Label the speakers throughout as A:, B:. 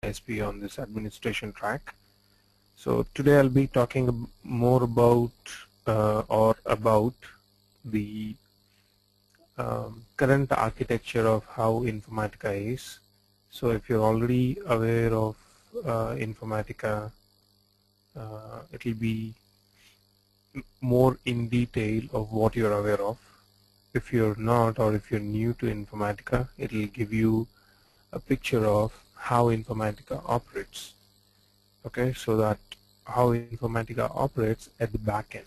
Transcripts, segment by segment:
A: BISP on this administration track. So today I'll be talking more about about the current architecture of how Informatica is. So if you're already aware of Informatica, it will be more in detail of what you're aware of. If you're not, or if you're new to Informatica, it will give you a picture of how Informatica operates. Okay, so that how Informatica operates at the back end.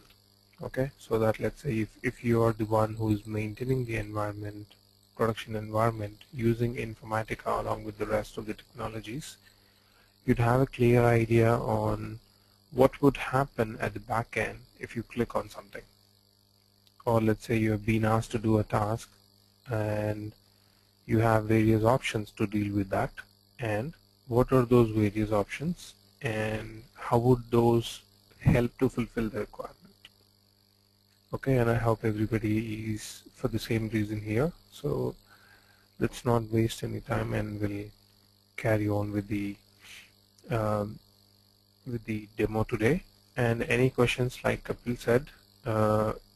A: Okay, so that let's say if you are the one who is maintaining the environment, production environment using Informatica along with the rest of the technologies, you'd have a clear idea on what would happen at the back end if you click on something. Or let's say you have been asked to do a task and you have various options to deal with that, and what are those various options and how would those help to fulfill the requirement. Okay, and I hope everybody is for the same reason here, so let's not waste any time and we'll carry on with the demo today. And any questions, like Kapil said,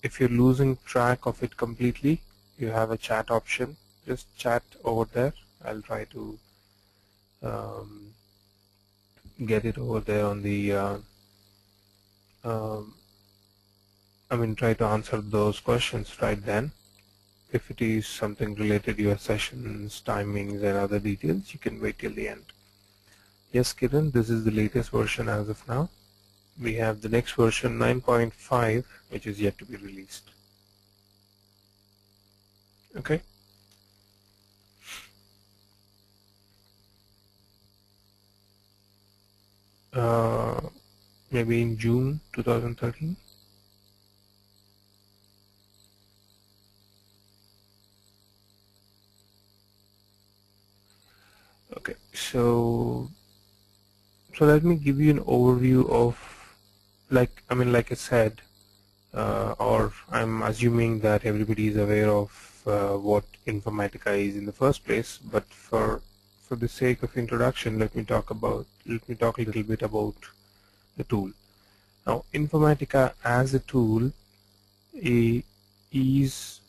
A: if you're losing track of it completely, you have a chat option. Just chat over there. I'll try to get it over there on the try to answer those questions right then. If it is something related to your sessions, timings and other details, you can wait till the end. Yes, Kiran, this is the latest version as of now. We have the next version 9.5, which is yet to be released. Okay. Maybe in June 2013. Okay, so let me give you an overview of, like I said, or I'm assuming that everybody is aware of what Informatica is in the first place, but for the sake of introduction, let me talk a little bit about the tool. Now, Informatica as a tool is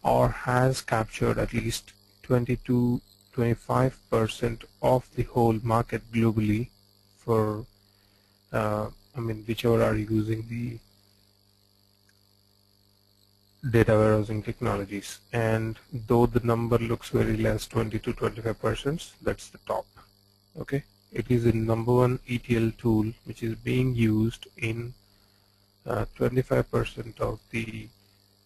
A: or has captured at least 20–25% of the whole market globally for whichever are using the data warehousing technologies. And though the number looks very less, 20–25%, that's the top. Okay, it is the #1 ETL tool which is being used in 25% of the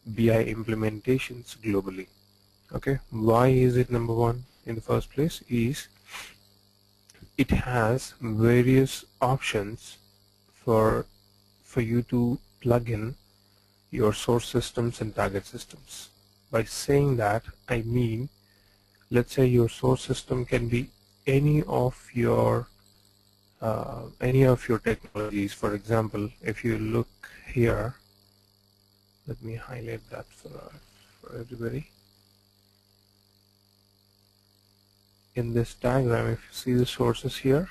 A: BI implementations globally. Okay, why is it #1 in the first place? Is it has various options for you to plug in your source systems and target systems. By saying that, I mean, let's say your source system can be any of your technologies. For example, if you look here, let me highlight that for everybody. In this diagram, if you see the sources here,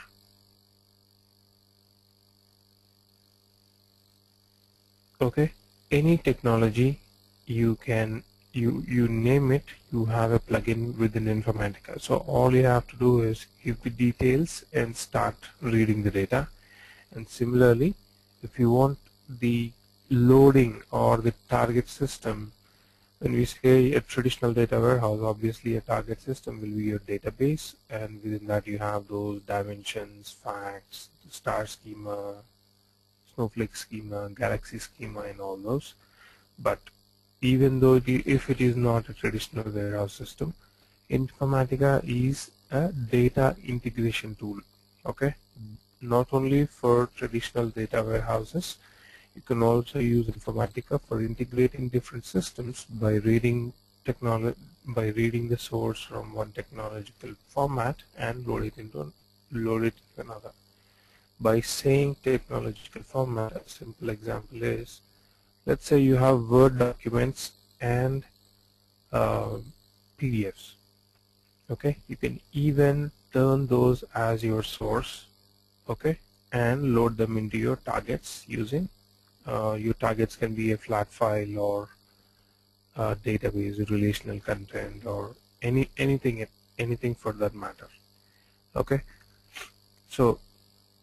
A: okay, any technology you name it, you have a plugin within Informatica. So all you have to do is give the details and start reading the data. And similarly, if you want the loading or the target system, when we say a traditional data warehouse, obviously a target system will be your database, and within that you have those dimensions, facts, star schema, snowflake schema, galaxy schema, and all those. But even though if it is not a traditional warehouse system, Informatica is a data integration tool. Okay, not only for traditional data warehouses, you can also use Informatica for integrating different systems by reading the source from one technological format and load it into another. By saying technological format, a simple example is, let's say you have Word documents and PDFs. Okay, you can even turn those as your source, okay, and load them into your targets using your targets can be a flat file or a database, relational content, or anything for that matter. Okay, so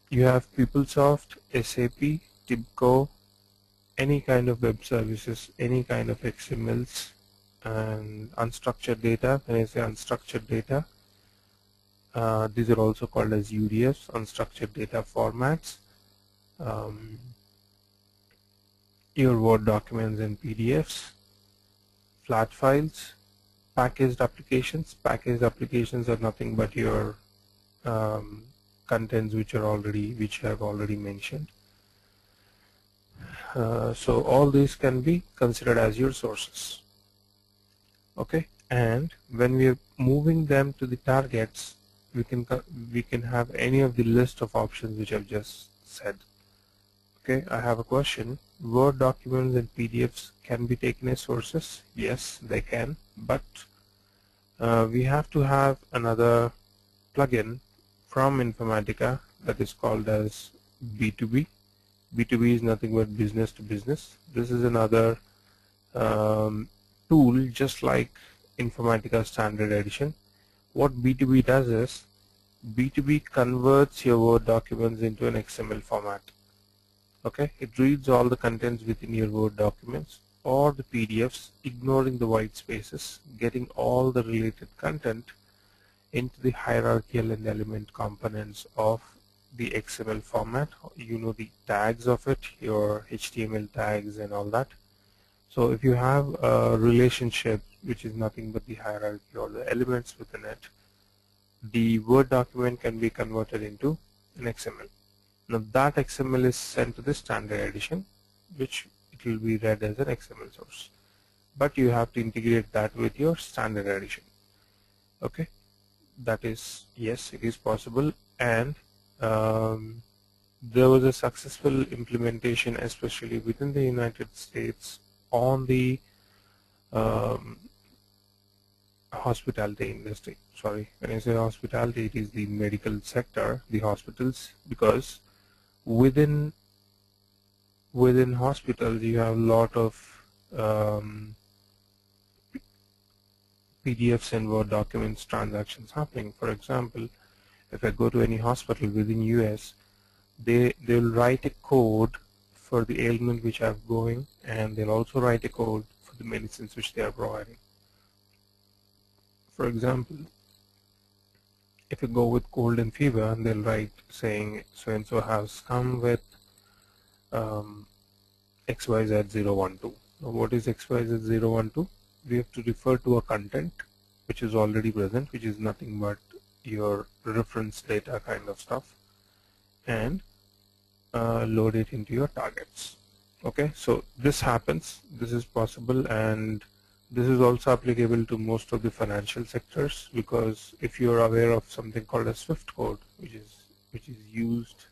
A: you have PeopleSoft, SAP, TIBCO, any kind of web services, any kind of XMLs, and unstructured data. When I say unstructured data, these are also called as UDFs, unstructured data formats. Your Word documents and PDFs, flat files, packaged applications. Packaged applications are nothing but your contents which I've already mentioned. So all these can be considered as your sources. Okay, and when we are moving them to the targets, we can have any of the list of options which I've just said. Okay, I have a question. Word documents and PDFs can be taken as sources. Yes, they can, but we have to have another plugin from Informatica that is called as B2B. B2B is nothing but business to business. This is another tool just like Informatica Standard Edition. What B2B does is B2B converts your Word documents into an XML format. Okay, it reads all the contents within your Word documents or the PDFs, ignoring the white spaces, getting all the related content into the hierarchical and element components of the XML format. You know the tags of it, your HTML tags and all that. So if you have a relationship which is nothing but the hierarchy or the elements within it, the Word document can be converted into an XML. Now that XML is sent to the standard edition, which it will be read as an XML source. But you have to integrate that with your standard edition. Okay, that is, yes, it is possible, and there was a successful implementation, especially within the United States, on the hospitality industry. Sorry, when I say hospitality, it is the medical sector, the hospitals, because within hospitals you have a lot of PDFs and Word documents transactions happening. For example, if I go to any hospital within US, they'll write a code for the ailment which I'm going, and they'll also write a code for the medicines which they are providing. For example, if you go with cold and fever, they'll write saying so and so has come with XYZ012. Now what is XYZ012? We have to refer to a content which is already present, which is nothing but your reference data kind of stuff, and load it into your targets. Okay, so this happens, this is possible, and this is also applicable to most of the financial sectors, because if you're aware of something called a SWIFT code, which is used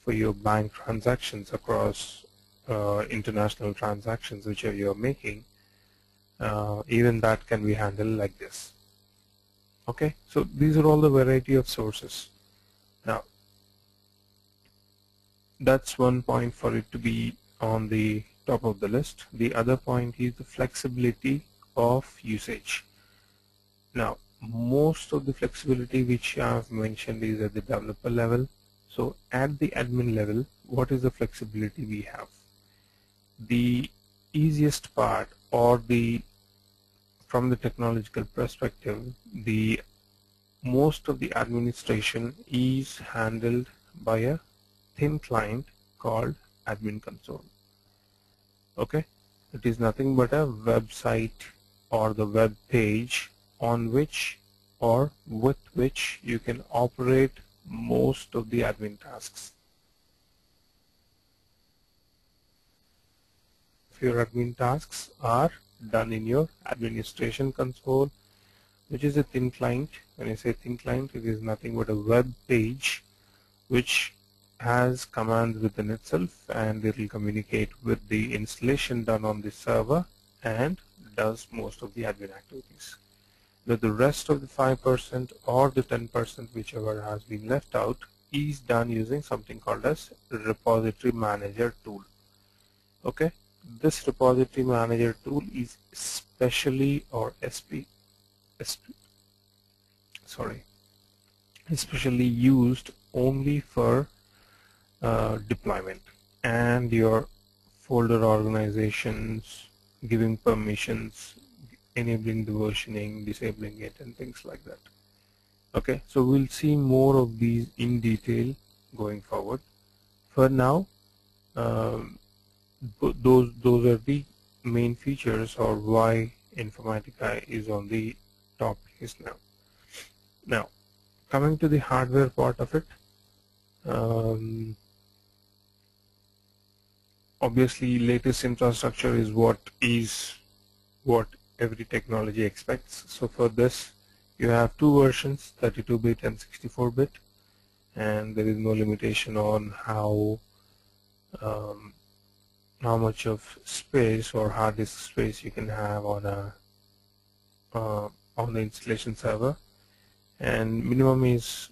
A: for your bank transactions across international transactions which you're making, even that can be handled like this. Okay, so these are all the variety of sources. Now that's one point for it to be on the top of the list. The other point is the flexibility of usage. Now most of the flexibility which I have mentioned is at the developer level. So at the admin level, what is the flexibility we have? The easiest part, or from the technological perspective, the most of the administration is handled by a thin client called admin console. Okay, it is nothing but a website or the web page on which or with which you can operate most of the admin tasks. If your admin tasks are done in your administration console, which is a thin client. When I say thin client, it is nothing but a web page which has commands within itself, and it will communicate with the installation done on the server and does most of the admin activities. But the rest of the 5% or the 10%, whichever has been left out, is done using something called as repository manager tool. Okay, this repository manager tool is especially or sorry, especially used only for deployment and your folder organizations, giving permissions, enabling the versioning, disabling it, and things like that. Okay, so we'll see more of these in detail going forward. For now, um, those are the main features or why Informatica is on the top list now. Now, coming to the hardware part of it, obviously latest infrastructure is what every technology expects. So for this, you have two versions, 32-bit and 64-bit, and there is no limitation on how much of space or hard disk space you can have on the installation server. And minimum is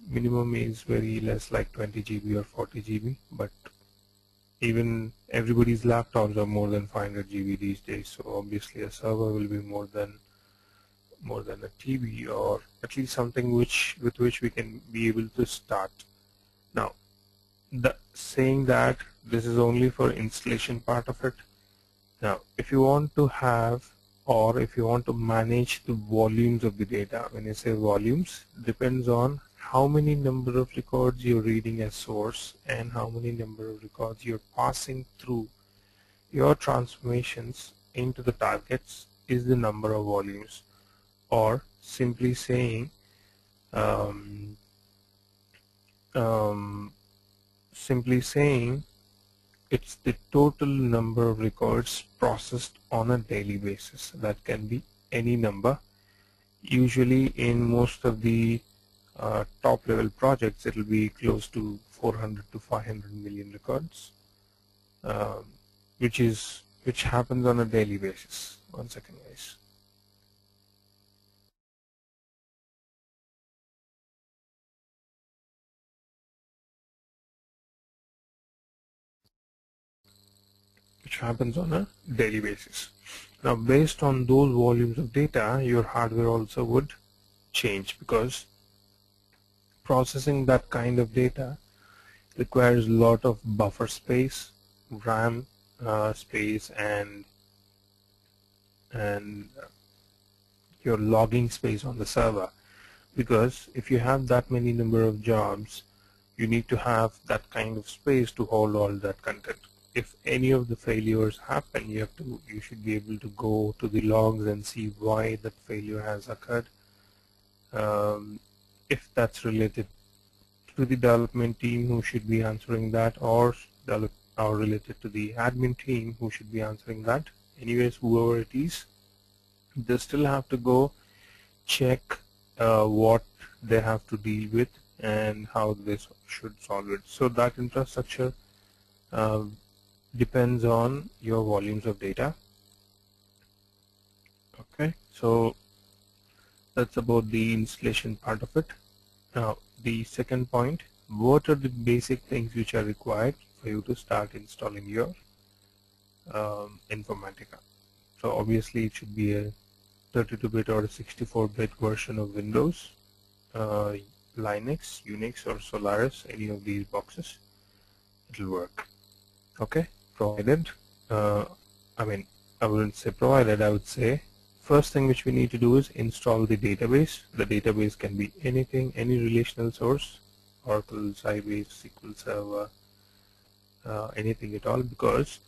A: very less, like 20 GB or 40 GB, but even everybody's laptops are more than 500 GB these days, so obviously a server will be more than a TV, or at least something with which we can be able to start. Now, saying that this is only for installation part of it. Now, if you want to have, or if you want to manage the volumes of the data, when you say volumes, depends on how many number of records you're reading as source and how many number of records you're passing through your transformations into the targets is the number of volumes, or simply saying it's the total number of records processed on a daily basis. That can be any number. Usually in most of the top level projects, it will be close to 400 to 500 million records, which happens on a daily basis. One second, guys. Which happens on a daily basis. Now, based on those volumes of data, your hardware also would change, because processing that kind of data requires a lot of buffer space, RAM space, and your logging space on the server. Because if you have that many number of jobs, you need to have that kind of space to hold all that content. If any of the failures happen, you should be able to go to the logs and see why that failure has occurred. If that's related to the development team who should be answering that, or related to the admin team who should be answering that. Anyways, whoever it is, they still have to go check what they have to deal with and how they should solve it. So that infrastructure depends on your volumes of data. Okay, so that's about the installation part of it. Now, the second point, what are the basic things which are required for you to start installing your Informatica? So obviously it should be a 32-bit or a 64-bit version of Windows, Linux, Unix, or Solaris, any of these boxes, it'll work. Okay, provided, I wouldn't say provided, I would say first thing which we need to do is install the database. The database can be anything, any relational source, Oracle, Sybase, SQL Server, anything at all, because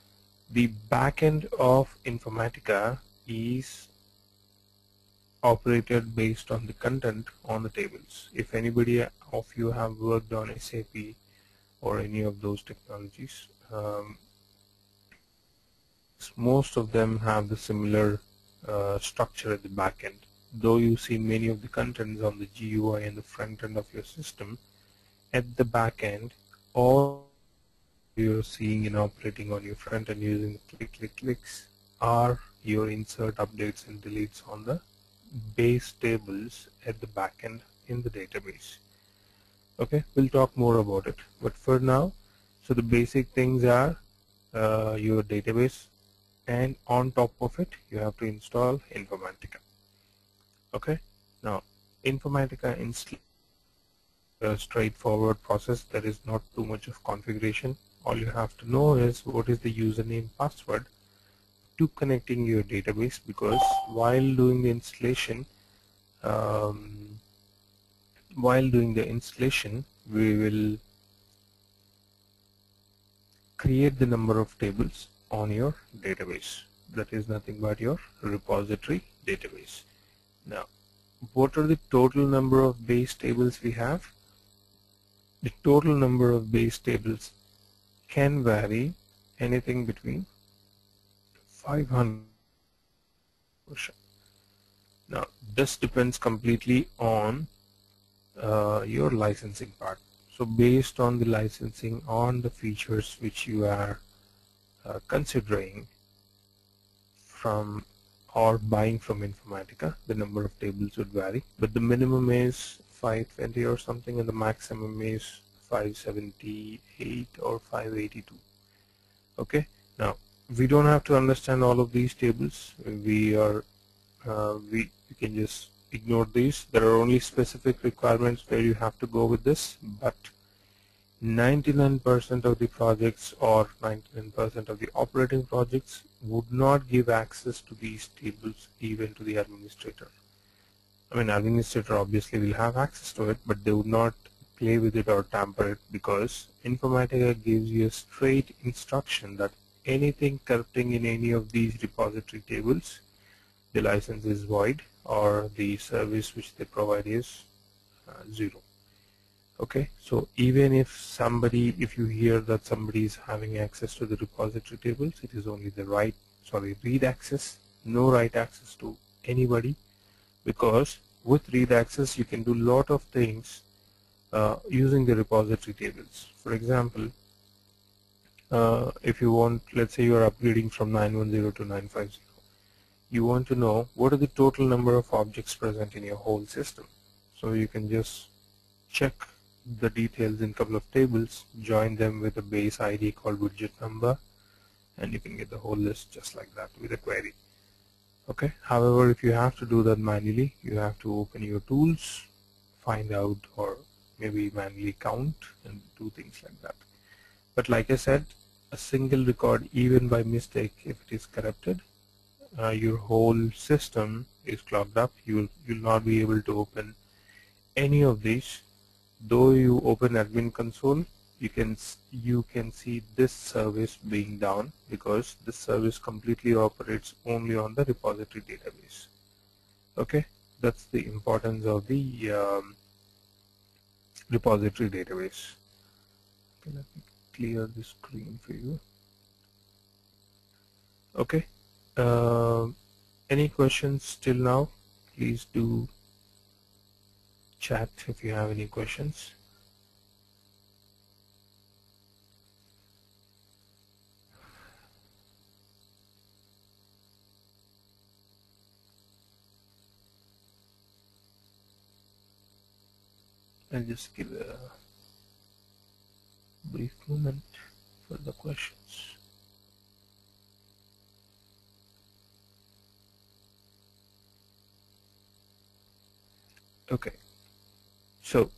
A: the backend of Informatica is operated based on the content on the tables. If anybody of you have worked on SAP or any of those technologies, most of them have the similar structure at the back end. Though you see many of the contents on the GUI and the front end of your system, at the back end, all you're seeing and operating on your front end using the clicks are your insert, updates, and deletes on the base tables at the back end in the database. Okay, we'll talk more about it, but for now, so the basic things are your database, and on top of it you have to install Informatica. Okay, now Informatica install a straightforward process. There is not too much of configuration. All you have to know is what is the username password to connecting your database, because while doing the installation we will create the number of tables on your database. That is nothing but your repository database. Now, what are the total number of base tables we have? The total number of base tables can vary anything between 500. Now, this depends completely on your licensing part. So based on the licensing, on the features which you are considering from or buying from Informatica, the number of tables would vary, but the minimum is 520 or something, and the maximum is 578 or 582. Okay, now we don't have to understand all of these tables. We can just ignore these. There are only specific requirements where you have to go with this, but 99% of the projects or 99% of the operating projects would not give access to these tables even to the administrator. I mean, administrator obviously will have access to it, but they would not play with it or tamper it, because Informatica gives you a straight instruction that anything corrupting in any of these repository tables, the license is void or the service which they provide is zero. Okay, so even if you hear that somebody is having access to the repository tables, it is only the read access, no write access to anybody, because with read access you can do a lot of things using the repository tables. For example, if you want, let's say you are upgrading from 910 to 950, you want to know what are the total number of objects present in your whole system. So you can just check the details in a couple of tables, join them with a base ID called widget number, and you can get the whole list just like that with a query. Okay, however, if you have to do that manually, you have to open your tools, find out, or maybe manually count and do things like that. But like I said, a single record, even by mistake, if it is corrupted, your whole system is clogged up. You'll not be able to open any of these. Though you open admin console, you can see this service being down, because this service completely operates only on the repository database. Okay, that's the importance of the repository database. Okay, let me clear the screen for you. Okay, any questions till now? Please do chat if you have any questions. I'll just give a brief moment for the questions. Okay, so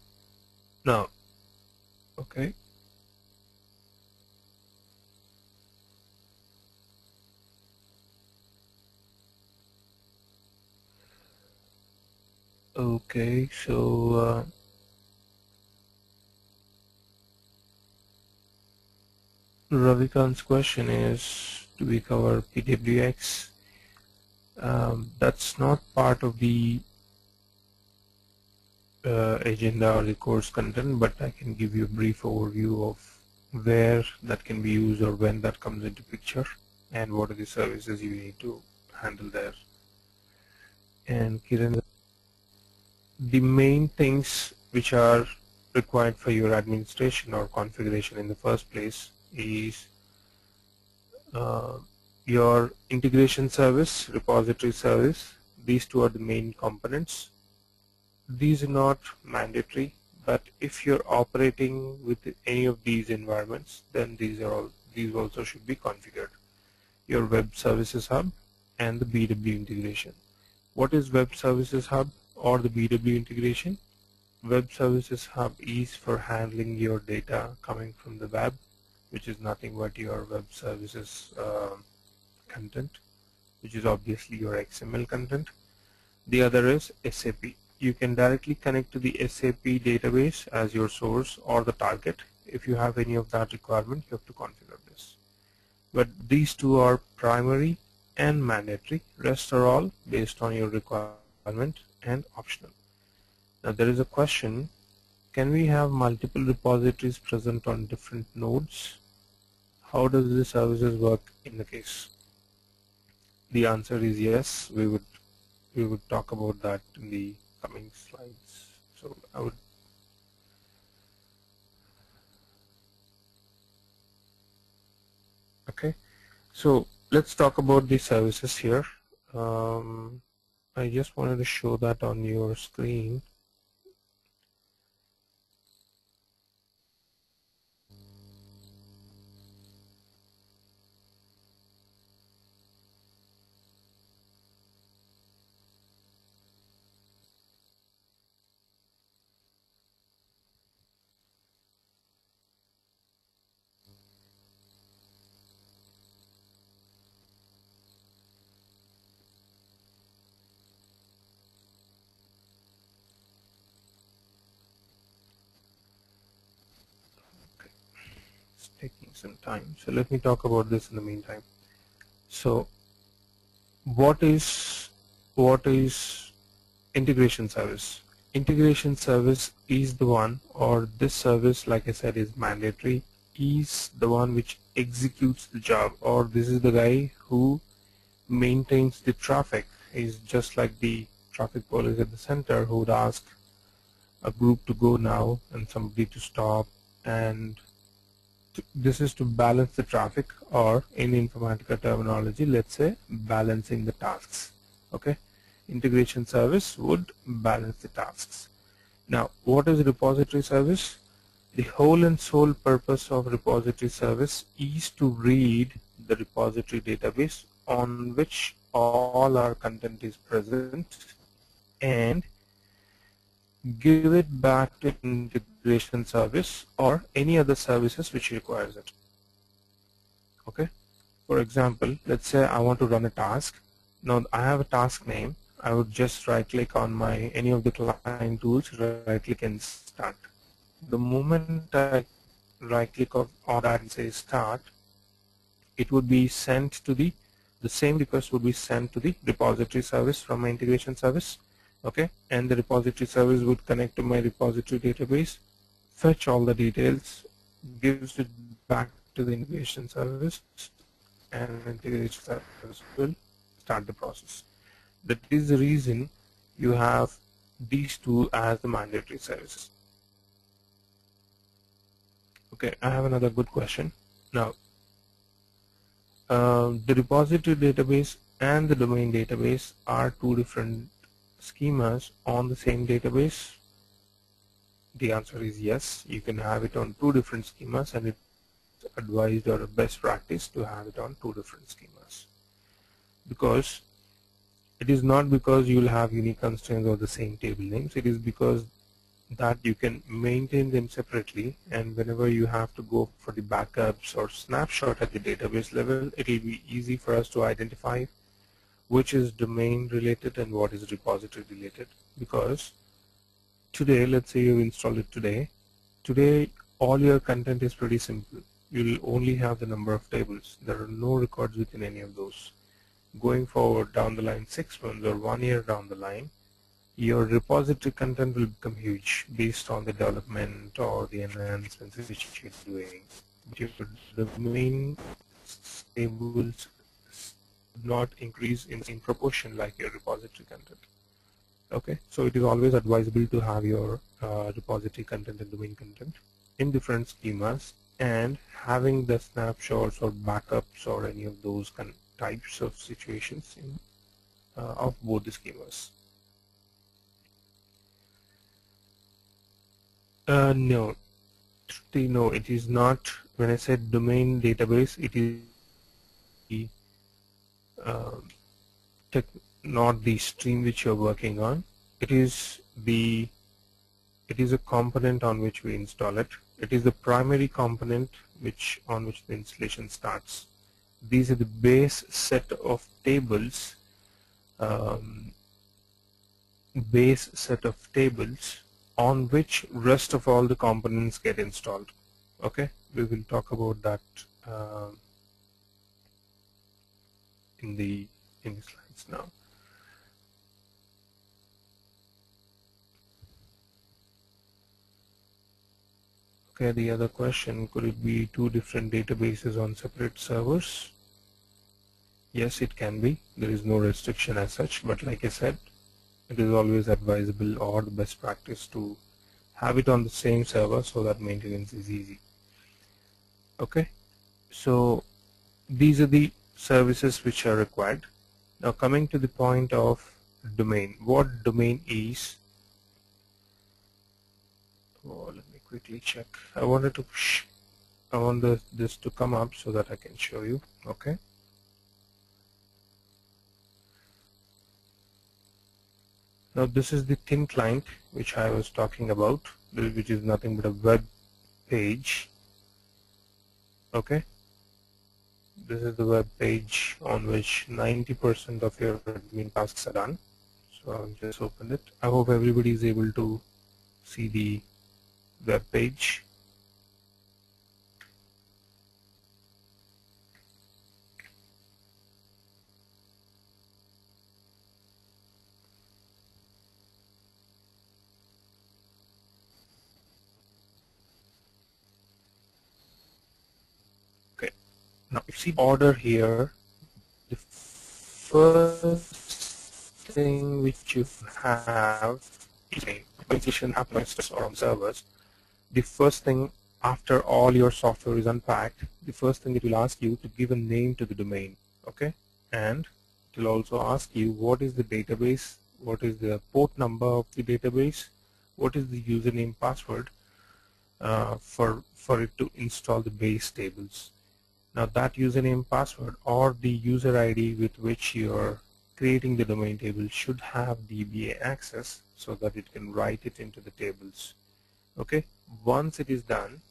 A: now, okay, so Ravikant's question is, do we cover PWX? That's not part of the agenda or the course content, but I can give you a brief overview of where that can be used or when that comes into picture, and what are the services you need to handle there. And Kiran, the main things which are required for your administration or configuration in the first place is your integration service, repository service, these two are the main components. These are not mandatory, but if you're operating with any of these environments, then these also should be configured. Your Web Services Hub and the BW integration. What is Web Services Hub or the BW integration? Web Services Hub is for handling your data coming from the web, which is nothing but your web services content, which is obviously your XML content. The other is SAP. You can directly connect to the SAP database as your source or the target. If you have any of that requirement, you have to configure this. But these two are primary and mandatory. Rest are all based on your requirement and optional. Now there is a question, can we have multiple repositories present on different nodes? How does the services work in the case? The answer is yes. We would talk about that in the coming slides. So okay. So let's talk about the services here. I just wanted to show that on your screen. Taking some time, so let me talk about this in the meantime. So what is integration service? Integration service is the one, or this service, like I said, is mandatory, is the one which executes the job, or this is the guy who maintains the traffic. Is just like the traffic police at the center who would ask a group to go now and somebody to stop, and this is to balance the traffic, or in Informatica terminology, let's say balancing the tasks. Okay, integration service would balance the tasks. Now, what is repository service? The whole and sole purpose of repository service is to read the repository database on which all our content is present and give it back to integration service or any other services which requires it. Okay, for example, let's say I want to run a task. Now I have a task name. I would just right click on any of the client tools, right click and start. The moment I right click on that and say start, it would be sent to the same request would be sent to the repository service from my integration service. Okay, and the repository service would connect to my repository database, fetch all the details, gives it back to the integration service, and integration service will start the process. That is the reason you have these two as the mandatory services. Okay, I have another good question. Now, the repository database and the domain database are two different schemas on the same database. The answer is yes. You can have it on two different schemas, and it's advised or a best practice to have it on two different schemas, because it is not because you will have unique constraints or the same table names. It is because that you can maintain them separately, and whenever you have to go for the backups or snapshot at the database level, it will be easy for us to identify which is domain related and what is repository related. Because today, let's say you install it today all your content is pretty simple. You will only have the number of tables. There are no records within any of those. Going forward down the line, 6 months or 1 year down the line, your repository content will become huge based on the development or the enhancements which you're doing. But your domain tables not increase in proportion like your repository content. Okay, so it is always advisable to have your repository content and domain content in different schemas, and having the snapshots or backups or any of those types of situations in of both the schemas. No, no, it is not. When I said domain database, it is the not the stream which you're working on. It is the a component on which we install it. It is the primary component on which the installation starts. These are the base set of tables, um, on which rest of all the components get installed. Okay, we will talk about that in the slides now. Okay, the other question, could it be two different databases on separate servers? Yes, it can be. There is no restriction as such, but like I said, it is always advisable or the best practice to have it on the same server so that maintenance is easy. Okay, so these are the services which are required. Now coming to the point of domain, what domain is? Oh, let me quickly check. I want this to come up so that I can show you. Okay. Now this is the thin client which I was talking about, which is nothing but a web page. Okay. This is the web page on which 90% of your admin tasks are done. So I'll just open it. I hope everybody is able to see the web page. Okay. Now if you see order here, the first thing which you have is organization happens or on servers. The first thing after all your software is unpacked, the first thing it will ask you to give a name to the domain. Okay, and it will also ask you what is the database, what is the port number of the database, what is the username password for it to install the base tables. Now that username password or the user ID with which you're creating the domain table should have DBA access so that it can write it into the tables. Okay, once it is done,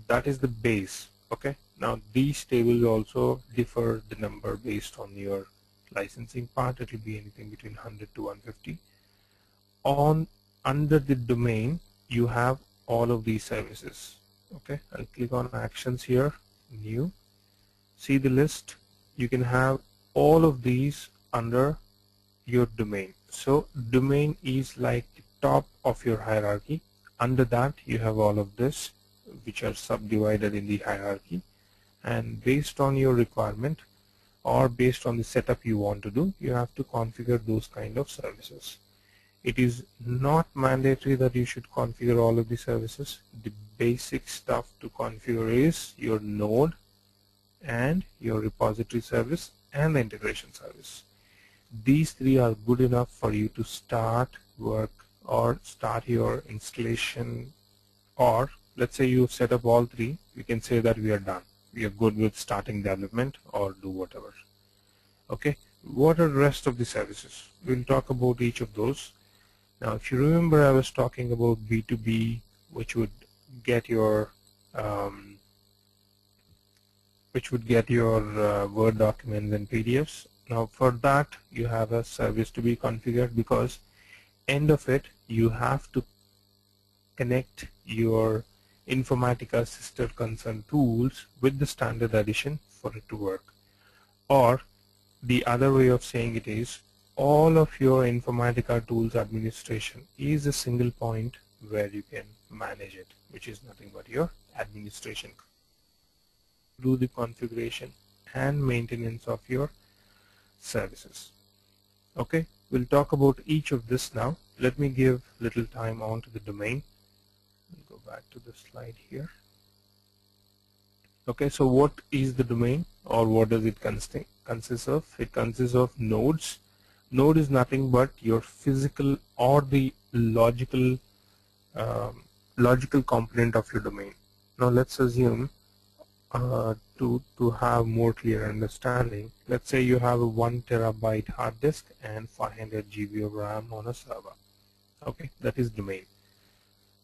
A: that is the base. Okay, now these tables also differ the number based on your licensing part. It will be anything between 100 to 150. Under the domain, you have all of these services. Okay, I'll click on actions here, new. See the list. You can have all of these under your domain. So domain is like the top of your hierarchy. Under that you have all of this which are subdivided in the hierarchy, and based on your requirement or based on the setup you want to do, you have to configure those kind of services. It is not mandatory that you should configure all of the services. The basic stuff to configure is your node and your repository service and the integration service. These three are good enough for you to start work or start your installation, or let's say you've set up all three, we can say that we are done. We are good with starting development or do whatever. Okay, what are the rest of the services? We'll talk about each of those. Now if you remember, I was talking about B2B, which would get your Word documents and PDFs. Now for that you have a service to be configured, because end of it you have to connect your Informatica sister concern tools with the standard edition for it to work. Or the other way of saying it is, all of your Informatica tools administration is a single point where you can manage it, which is nothing but your administration. Do the configuration and maintenance of your services. Okay, we'll talk about each of this now. Let me give little time on to the domain. We'll go back to the slide here. Okay, so what is the domain, or what does it consist of? It consists of nodes Node is nothing but your physical or the logical component of your domain. Now let's assume to have more clear understanding, let's say you have a 1 terabyte hard disk and 500 GB of RAM on a server. Okay, that is domain.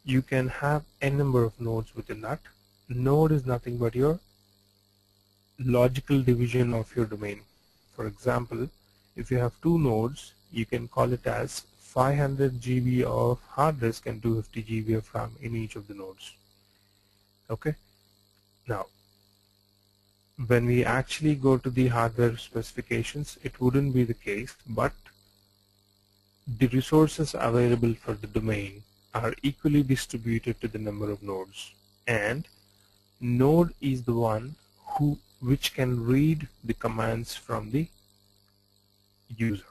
A: You can have n number of nodes within that. Node is nothing but your logical division of your domain. For example, if you have 2 nodes, you can call it as 500 GB of hard disk and 250 GB of RAM in each of the nodes. Okay. Now, when we actually go to the hardware specifications, it wouldn't be the case, but the resources available for the domain are equally distributed to the number of nodes, and node is the one which can read the commands from the user.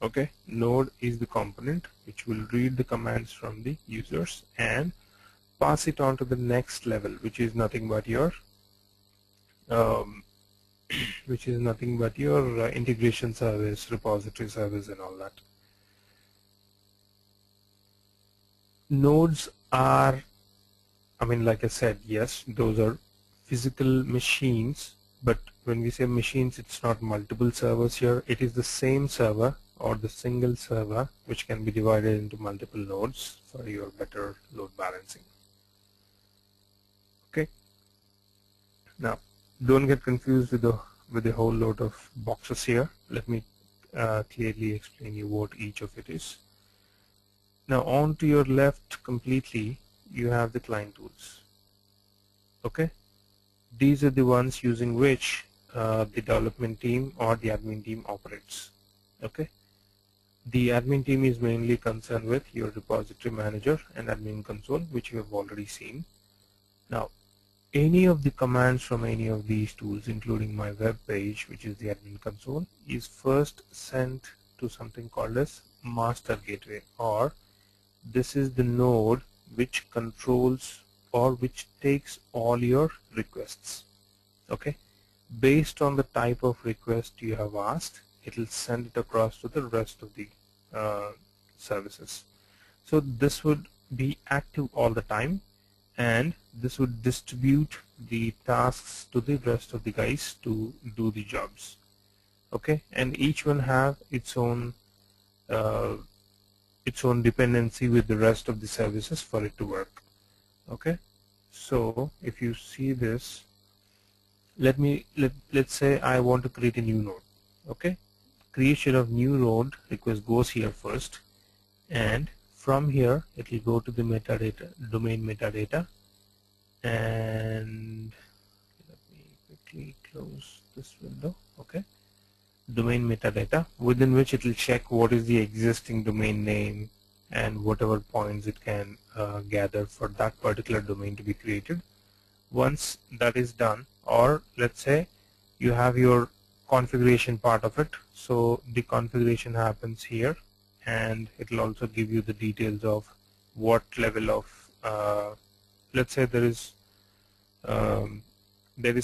A: Okay, node is the component which will read the commands from the users and pass it on to the next level, which is nothing but your integration service, repository service, and all that. Nodes are, I mean, like I said, yes, those are physical machines, but when we say machines, it's not multiple servers here. It is the same server or the single server which can be divided into multiple nodes for your better load balancing. Okay. Now, don't get confused with the whole load of boxes here. Let me clearly explain you what each of it is. Now, on to your left completely, you have the client tools. Okay, these are the ones using which the development team or the admin team operates. Okay, the admin team is mainly concerned with your repository manager and admin console, which you have already seen. Now, any of the commands from any of these tools, including my web page, which is the admin console, is first sent to something called as master gateway, or this is the node which controls or which takes all your requests. Okay, based on the type of request you have asked, it will send it across to the rest of the services. So this would be active all the time, and this would distribute the tasks to the rest of the guys to do the jobs. Okay, and each one have its own dependency with the rest of the services for it to work. Okay, so if you see this, let's say I want to create a new node. Okay, creation of new node request goes here first, and from here it will go to the metadata, domain metadata, and let me quickly close this window. Okay, domain metadata, within which it will check what is the existing domain name and whatever points it can gather for that particular domain to be created. Once that is done, or let's say you have your configuration part of it, so the configuration happens here, and it will also give you the details of what level of let's say there is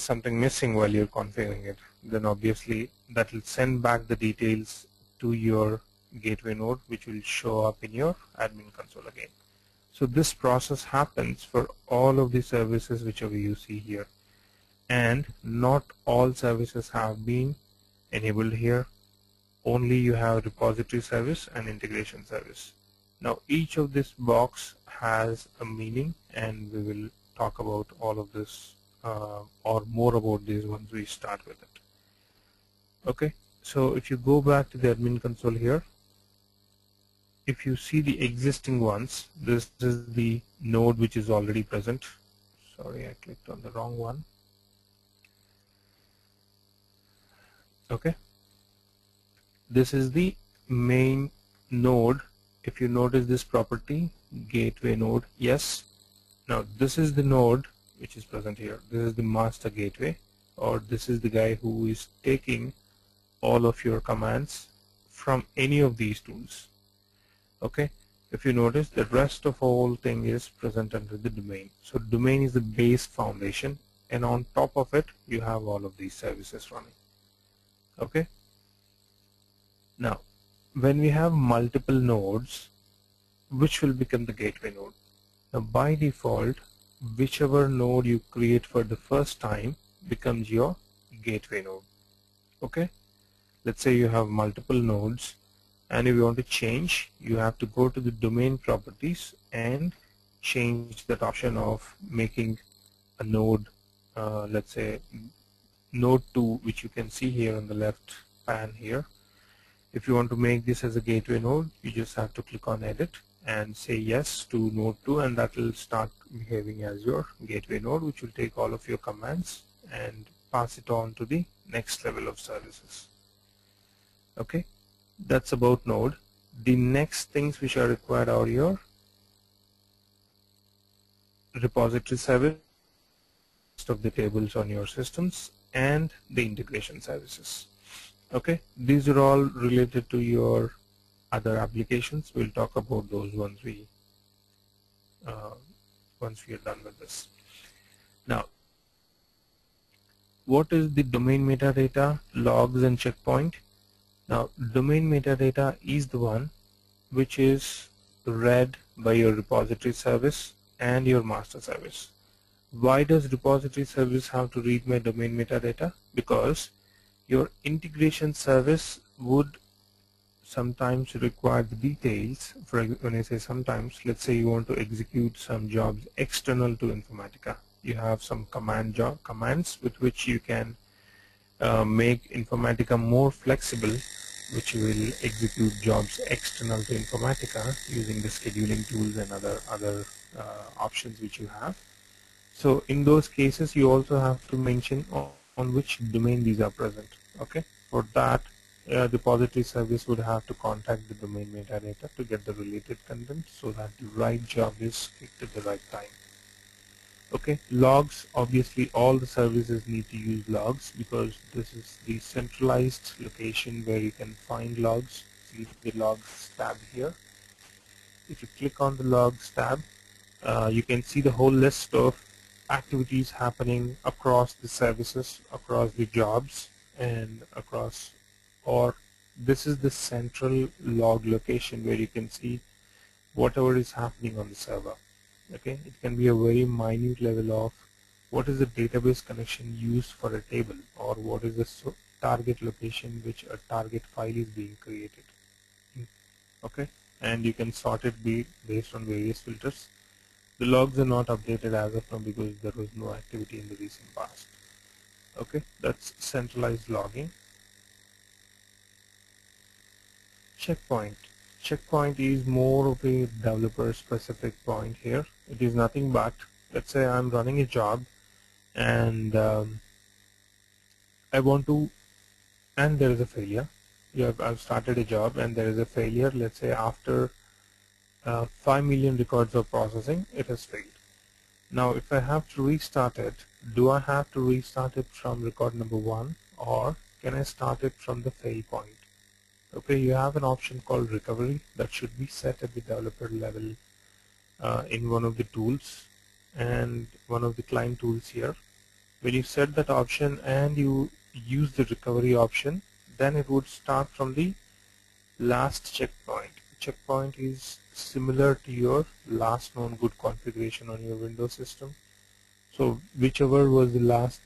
A: something missing while you're configuring it, then obviously that will send back the details to your gateway node, which will show up in your admin console again. So this process happens for all of the services whichever you see here, and not all services have been enabled here. Only you have repository service and integration service. Now each of this box has a meaning, and we will talk about all of this or more about these once we start with it. Okay, so if you go back to the admin console here, if you see the existing ones, this is the node which is already present. Sorry, I clicked on the wrong one. Okay, this is the main node. If you notice this property, gateway node, yes. Now this is the node which is present here. This is the master gateway, or this is the guy who is taking all of your commands from any of these tools. Okay, if you notice, the rest of whole thing is present under the domain. So domain is the base foundation, and on top of it you have all of these services running. Okay, now when we have multiple nodes, which will become the gateway node? Now by default, whichever node you create for the first time becomes your gateway node. Okay, let's say you have multiple nodes, and if you want to change, you have to go to the domain properties and change that option of making a node, let's say node 2, which you can see here on the left pan here. If you want to make this as a gateway node, you just have to click on edit and say yes to node 2, and that will start behaving as your gateway node, which will take all of your commands and pass it on to the next level of services. Okay, that's about node. The next things which are required are your repository service of the tables on your systems and the integration services. Okay, these are all related to your other applications. We'll talk about those once we are done with this. Now, what is the domain metadata, logs, and checkpoint? Now, domain metadata is the one which is read by your repository service and your master service. Why does repository service have to read my domain metadata? Because your integration service would sometimes require the details. For when I say sometimes, let's say you want to execute some jobs external to Informatica. You have some commands with which you can make Informatica more flexible, which will execute jobs external to Informatica using the scheduling tools and other options which you have. So in those cases, you also have to mention on which domain these are present. Okay, for that, repository service would have to contact the domain metadata to get the related content so that the right job is clicked at the right time. Okay, logs, obviously all the services need to use logs because this is the centralized location where you can find logs. See the logs tab here. If you click on the logs tab, you can see the whole list of activities happening across the services, across the jobs, and across, or this is the central log location where you can see whatever is happening on the server. Okay, it can be a very minute level of what is the database connection used for a table, or what is the target location which a target file is being created. Okay, and you can sort it based on various filters. The logs are not updated as of now because there was no activity in the recent past. Okay, that's centralized logging. Checkpoint. Checkpoint is more of a developer specific point here. It is nothing but, let's say I'm running a job and I want to, and there is a failure. I've started a job and there is a failure. Let's say after 5 million records of processing, it has failed. Now, if I have to restart it, do I have to restart it from record number 1, or can I start it from the fail point? Okay, you have an option called recovery that should be set at the developer level in one of the tools and one of the client tools here. When you set that option and you use the recovery option, then it would start from the last checkpoint. Checkpoint is similar to your last known good configuration on your Windows system. So whichever was the last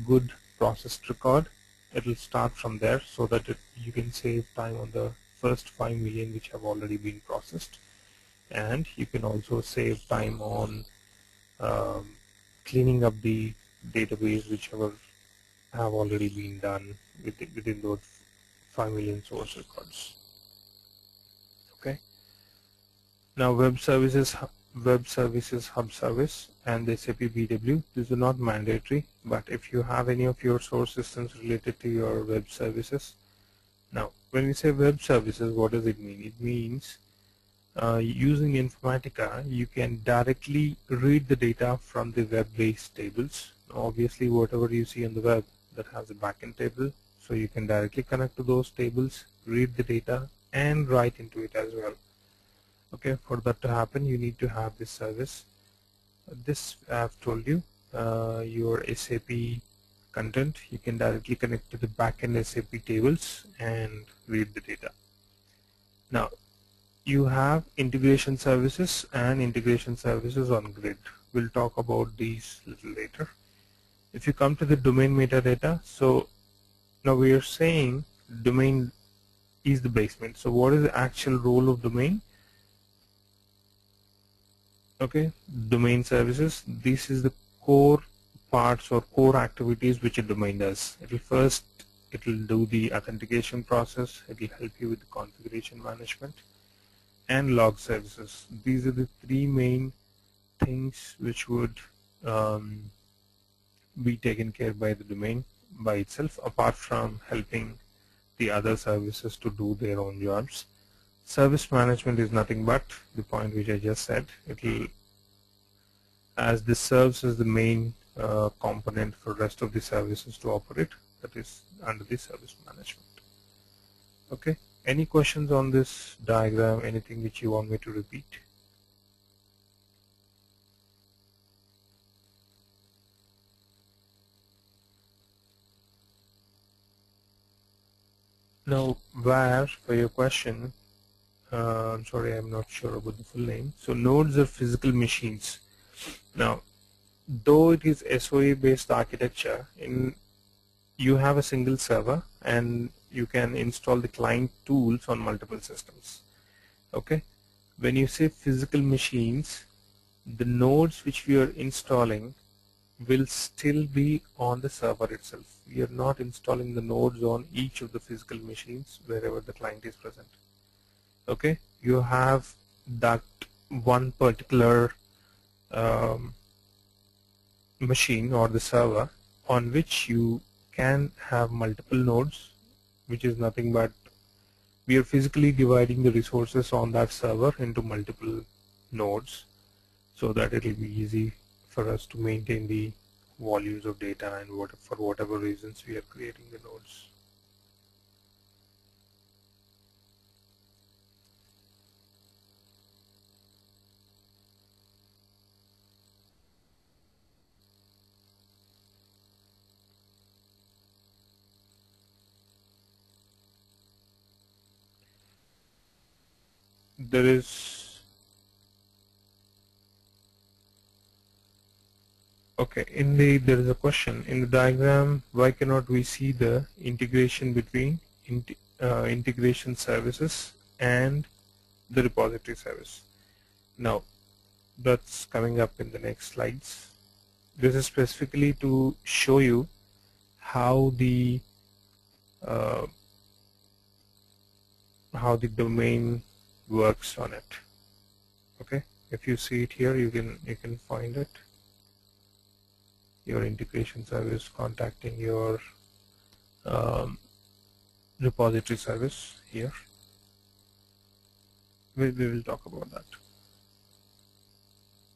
A: good processed record, it will start from there so that you can save time on the first 5 million which have already been processed, and you can also save time on cleaning up the database whichever have already been done within those 5 million source records. Okay. Now web services, hub service, and the SAP BW, these are not mandatory, but if you have any of your source systems related to your web services. Now when we say web services, what does it mean? It means using Informatica, you can directly read the data from the web-based tables. Obviously, whatever you see on the web that has a backend table, so you can directly connect to those tables, read the data, and write into it as well. Okay, for that to happen, you need to have this service. This I have told you, your SAP content, you can directly connect to the backend SAP tables and read the data. Now you have integration services and integration services on grid. We'll talk about these a little later. If you come to the domain metadata, so now we are saying domain is the basement. So what is the actual role of domain? Okay, domain services. This is the core parts or core activities which a domain does. It will do the authentication process. It will help you with the configuration management and log services. These are the three main things which would be taken care by the domain by itself, apart from helping the other services to do their own jobs. Service management is nothing but the point which I just said. It will, as this serves as the main component for rest of the services to operate, that is under the service management. Okay, any questions on this diagram, anything which you want me to repeat? Now, where, for your question, I'm sorry, I'm not sure about the full name. So nodes are physical machines. Now, though it is SOA based architecture, you have a single server and you can install the client tools on multiple systems. Okay, when you say physical machines, the nodes which we are installing will still be on the server itself. We are not installing the nodes on each of the physical machines wherever the client is present. Okay, you have that one particular machine or the server on which you can have multiple nodes, which is nothing but we are physically dividing the resources on that server into multiple nodes so that it will be easy for us to maintain the volumes of data and for whatever reasons we are creating the nodes. There is okay, there is a question in the diagram, why cannot we see the integration between integration services and the repository service? Now that's coming up in the next slides. This is specifically to show you how the domain works on it. Okay, if you see it here, you can find it. Your integration service contacting your repository service here. We will talk about that.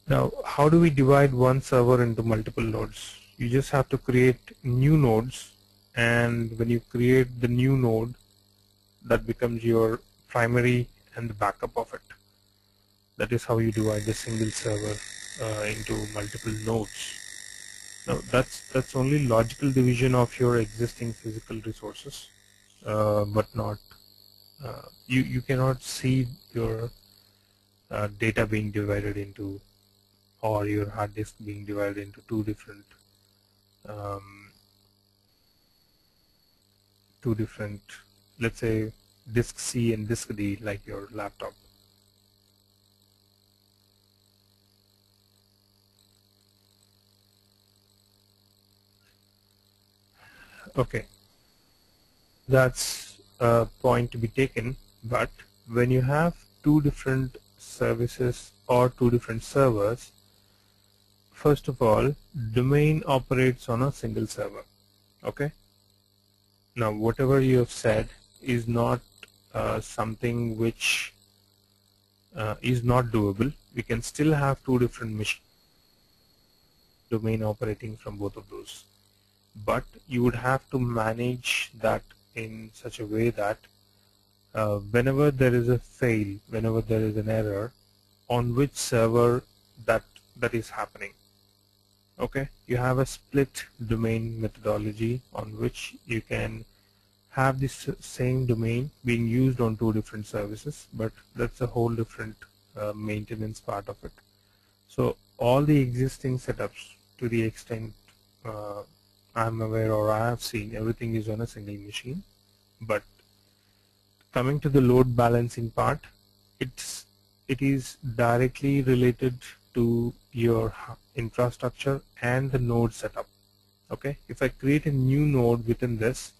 A: Now, how do we divide one server into multiple nodes? You just have to create new nodes, and when you create the new node, that becomes your primary and the backup of it. That is how you divide the single server into multiple nodes. Now, that's only logical division of your existing physical resources, but not you cannot see your data being divided into, or your hard disk being divided into two different let's say disk C and disk D, like your laptop. Okay, that's a point to be taken, but when you have two different services or two different servers, first of all, domain operates on a single server. Okay, now whatever you have said is not something which is not doable. We can still have two different machines, domain operating from both of those, but you would have to manage that in such a way that whenever there is a fail, whenever there is an error, on which server that is happening. Okay, you have a split domain methodology on which you can have this same domain being used on two different services, but that's a whole different maintenance part of it. So all the existing setups, to the extent I'm aware or I have seen, everything is on a single machine. But coming to the load balancing part, it is directly related to your infrastructure and the node setup. Okay, if I create a new node within this,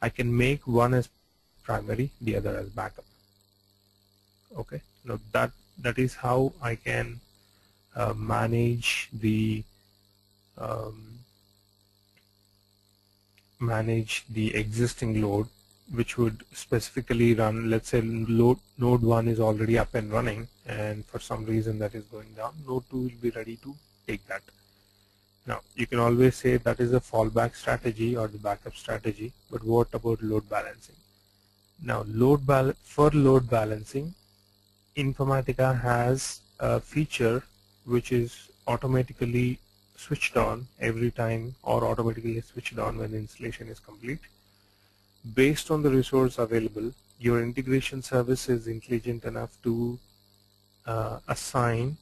A: I can make one as primary, the other as backup. Okay, now that is how I can manage the existing load, which would specifically run. Let's say node 1 is already up and running, and for some reason that is going down. Node 2 will be ready to take that. Now, you can always say that is a fallback strategy or the backup strategy, but what about load balancing? Now, for load balancing, Informatica has a feature which is automatically switched on every time, or automatically switched on when the installation is complete. Based on the resource available, your integration service is intelligent enough to assign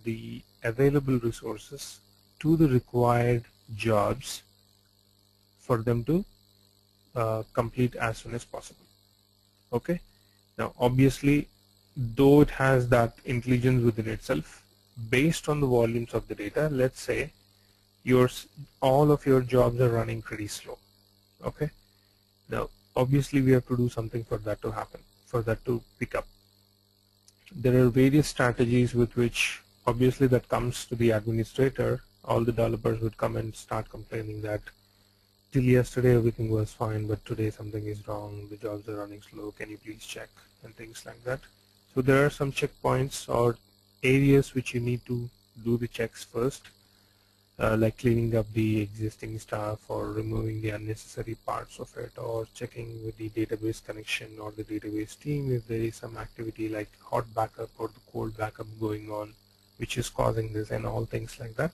A: the available resources to the required jobs for them to complete as soon as possible. Okay. Now, obviously, though it has that intelligence within itself, based on the volumes of the data, let's say all of your jobs are running pretty slow. Okay. Now, obviously, we have to do something for that to happen, for that to pick up. There are various strategies with which, obviously, that comes to the administrator. All the developers would come and start complaining that till yesterday everything was fine, but today something is wrong, the jobs are running slow, can you please check, and things like that. So there are some checkpoints or areas which you need to do the checks first, like cleaning up the existing stuff or removing the unnecessary parts of it, or checking with the database connection or the database team if there is some activity like hot backup or the cold backup going on which is causing this, and all things like that.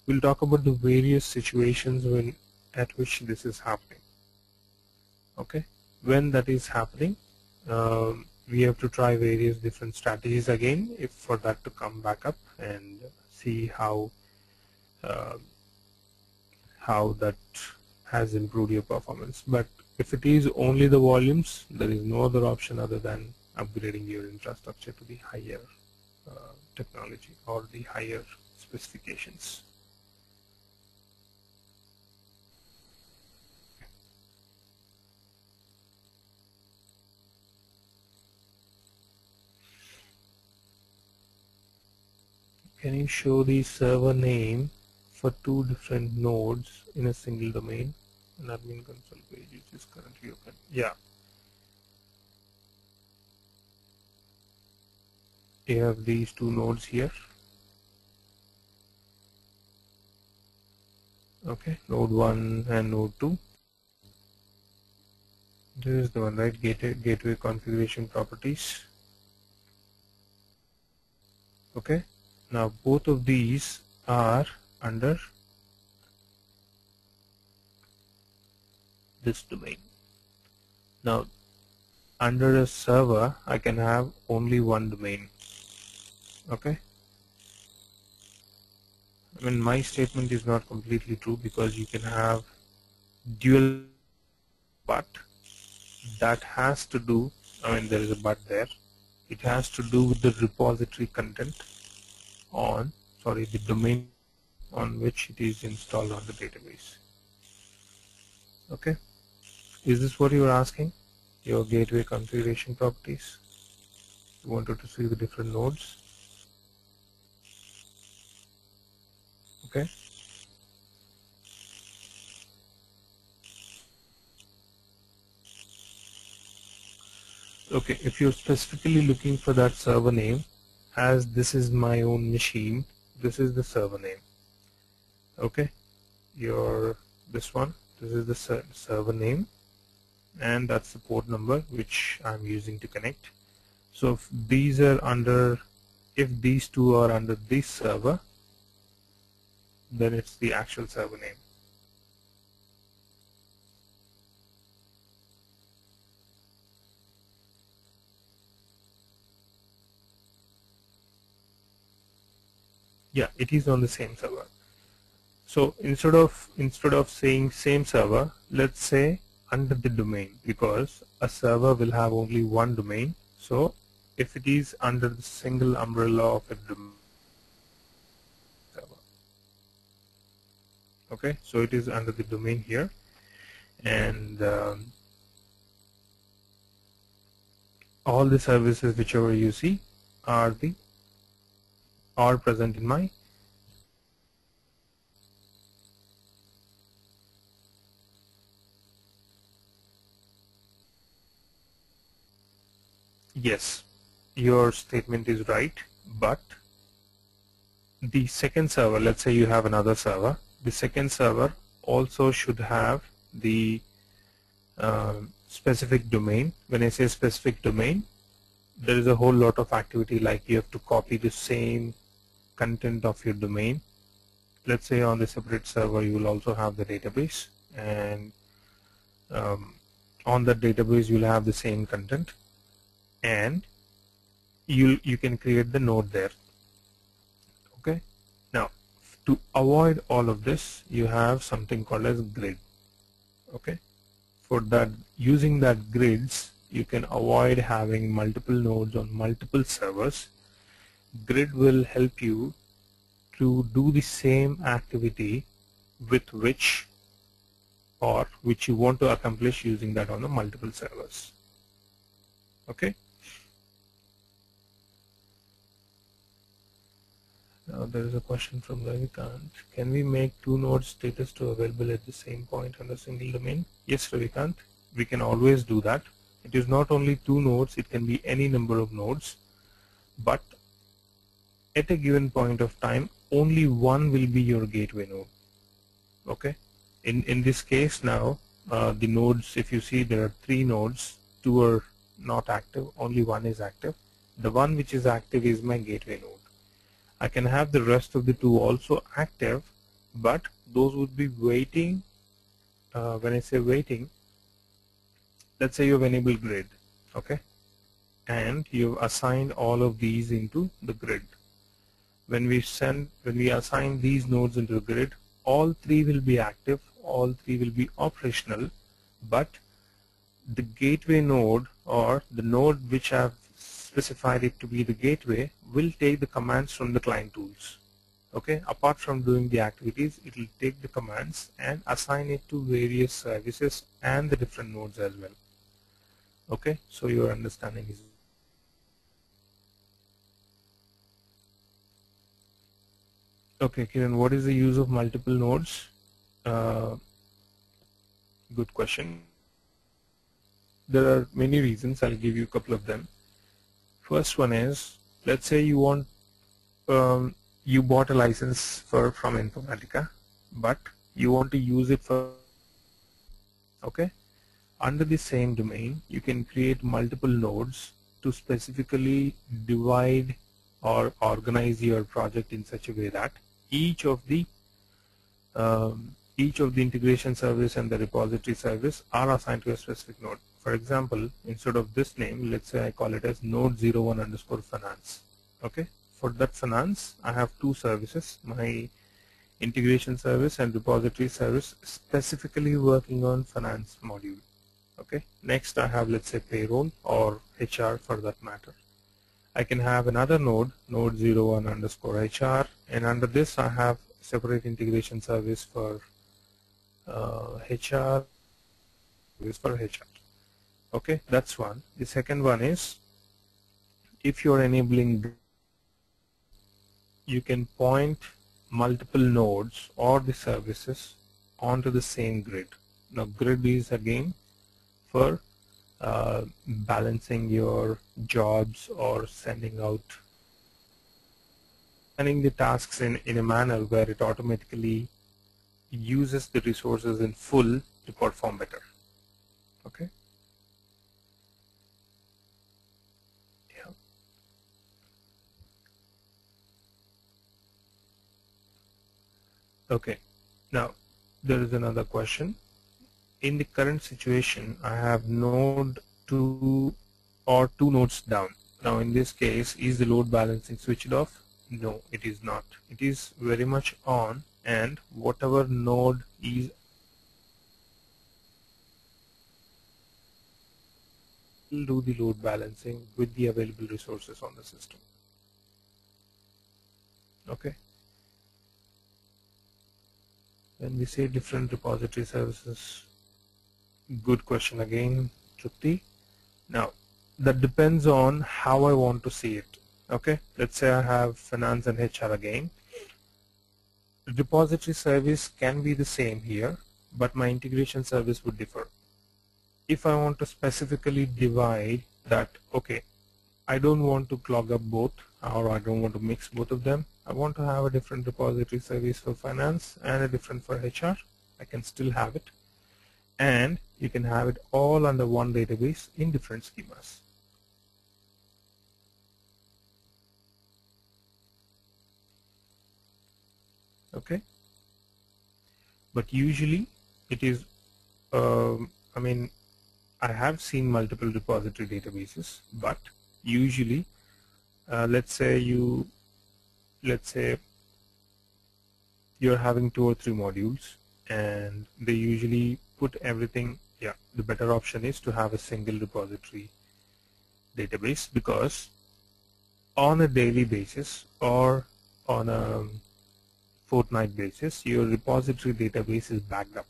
A: We'll talk about the various situations at which this is happening. Okay, when that is happening, we have to try various different strategies again for that to come back up, and see how that has improved your performance. But if it is only the volumes, there is no other option other than upgrading your infrastructure to the higher technology or the higher specifications. Can you show the server name for two different nodes in a single domain? An admin console page which is currently open. Yeah. You have these two nodes here. Okay, node 1 and node 2. This is the one, right? Gateway configuration properties. Okay. Now both of these are under this domain. Now under a server, I can have only one domain. Okay. I mean, my statement is not completely true, because you can have dual, but that has to do, I mean, there is a but there. It has to do with the repository content on, sorry, the domain on which it is installed on the database. Okay. Is this what you were asking? Your gateway configuration properties? You wanted to see the different nodes? Okay. Okay, if you're specifically looking for that server name, as this is my own machine, this is the server name. Okay, this one, this is the server name, and that's the port number which I'm using to connect. So if these two are under this server, then it's the actual server name. Yeah, it is on the same server. So instead of saying same server, let's say under the domain, because a server will have only one domain. So if it is under the single umbrella of a domain server, okay, so it is under the domain here, and all the services whichever you see are present in my. Yes, your statement is right, but the second server, let's say you have another server, the second server also should have the specific domain. When I say specific domain, there is a whole lot of activity, like you have to copy the same content of your domain. Let's say on the separate server you will also have the database, and on that database you will have the same content, and you can create the node there. Okay, now to avoid all of this, you have something called as grid. Okay, for that, using that grids, you can avoid having multiple nodes on multiple servers. Grid will help you to do the same activity with which you want to accomplish using that on the multiple servers. Okay. Now there is a question from Ravikant. Can we make two nodes status to available at the same point on a single domain? Yes, Ravikant, we can always do that. It is not only two nodes, it can be any number of nodes, but at a given point of time, only one will be your gateway node. Okay. In this case now, the nodes, if you see, there are three nodes, two are not active, only one is active. The one which is active is my gateway node. I can have the rest of the two also active, but those would be waiting. When I say waiting, let's say you have enabled grid, okay, and you've assigned all of these into the grid. When we assign these nodes into the grid, all three will be active, all three will be operational, but the gateway node, or the node which I've specified it to be the gateway, will take the commands from the client tools. Okay, apart from doing the activities, it will take the commands and assign it to various services and the different nodes as well. Okay, so your understanding is. Okay, Kiran, what is the use of multiple nodes? Good question. There are many reasons. I'll give you a couple of them. First one is, let's say you want you bought a license from Informatica, but you want to use it for, okay, under the same domain you can create multiple nodes to specifically divide or organize your project in such a way that each of the integration service and the repository service are assigned to a specific node. For example, instead of this name, let's say I call it as node01_finance. Okay, for that finance, I have two services, my integration service and repository service, specifically working on finance module. Okay, next I have, let's say, payroll or HR for that matter. I can have another node01_HR, and under this I have separate integration service for HR, for HR. Okay, that's one. The second one is, if you're enabling, you can point multiple nodes or the services onto the same grid. Now, grid is again for balancing your jobs or sending the tasks in a manner where it automatically uses the resources in full to perform better. Okay. Yeah. Okay. Now, there is another question. In the current situation, I have node 2 or two nodes down. Now, in this case, is the load balancing switched off? No, it is not. It is very much on, and whatever node is will do the load balancing with the available resources on the system. Okay. When we say different repository services, good question again, Trupti. Now, that depends on how I want to see it. Okay, let's say I have finance and HR again. Repository service can be the same here, but my integration service would differ. If I want to specifically divide that, okay, I don't want to clog up both, or I don't want to mix both of them. I want to have a different repository service for finance and a different for HR. I can still have it. And you can have it all under one database in different schemas. Okay. But usually it is, I mean, I have seen multiple repository databases, but usually, let's say you're having 2 or 3 modules, and they usually put everything. Yeah, the better option is to have a single repository database, because on a daily basis or on a fortnight basis, your repository database is backed up.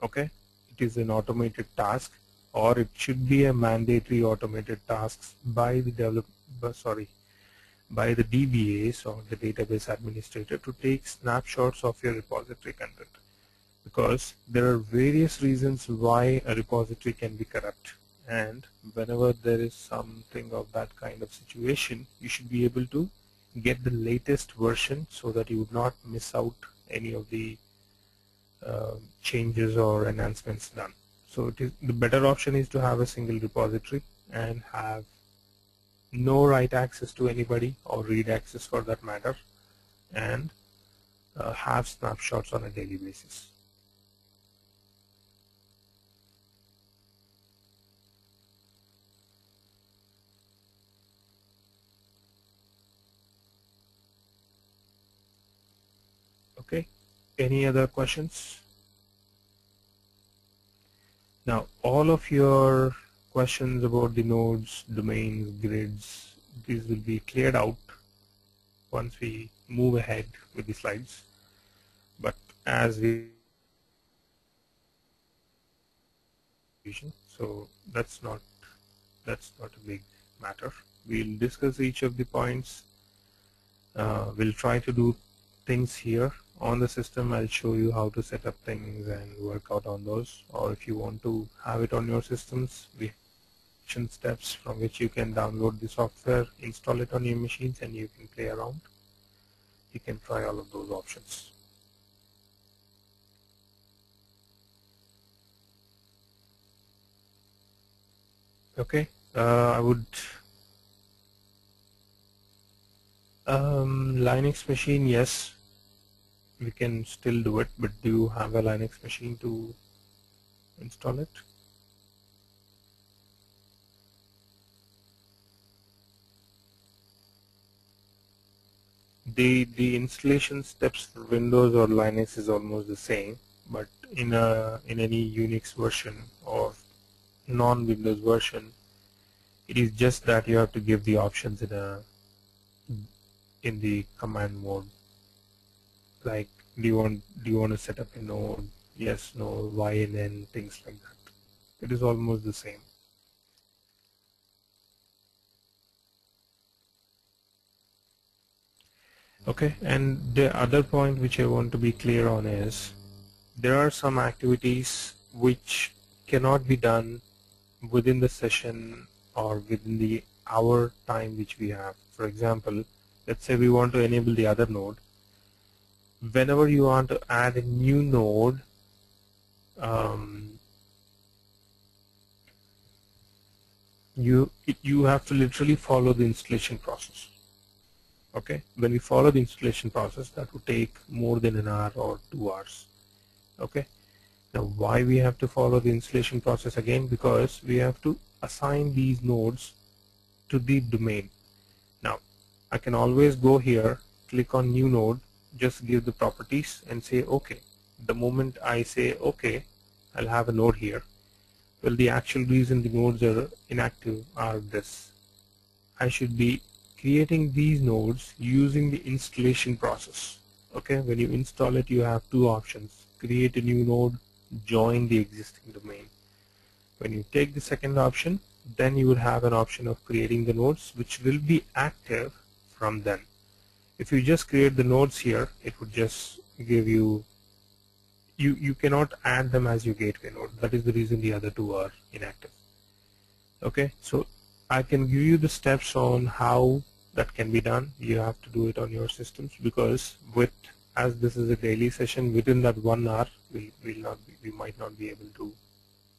A: Okay, it is an automated task, or it should be a mandatory automated tasks by the by the DBAs or the database administrator to take snapshots of your repository content, because there are various reasons why a repository can be corrupt, and whenever there is something of that kind of situation, you should be able to get the latest version so that you would not miss out any of the changes or enhancements done. So the better option is to have a single repository and have no write access to anybody, or read access for that matter, and have snapshots on a daily basis. Okay, any other questions? Now, all of your questions about the nodes, domains, grids, these will be cleared out once we move ahead with the slides. But as we so that's not a big matter. We'll discuss each of the points. We'll try to do things here on the system. I'll show you how to set up things and work out on those, or if you want to have it on your systems, we have action steps from which you can download the software, install it on your machines, and you can play around. You can try all of those options. Okay, I would Linux machine, yes, we can still do it, but do you have a Linux machine to install it? The installation steps for Windows or Linux is almost the same, but in any Unix version or non-Windows version, it is just that you have to give the options in the command mode. Like, do you want to set up a node? Yes, no, Y and N, things like that. It is almost the same. Okay, and the other point which I want to be clear on is there are some activities which cannot be done within the session or within the hour time which we have. For example, let's say we want to enable the other node. Whenever you want to add a new node, you have to literally follow the installation process. Okay, when we follow the installation process, that would take more than an hour or 2 hours. Okay, now why we have to follow the installation process again? Because we have to assign these nodes to the domain. Now, I can always go here, click on new node, just give the properties and say OK. The moment I say OK, I'll have a node here. Well, the actual reason the nodes are inactive are this. I should be creating these nodes using the installation process. Okay, when you install it, you have two options: create a new node, join the existing domain. When you take the second option, then you would have an option of creating the nodes which will be active from then. If you just create the nodes here, it would just give you cannot add them as your gateway node. That is the reason the other two are inactive. Okay, so I can give you the steps on how that can be done. You have to do it on your systems, because as this is a daily session, within that 1 hour we might not be able to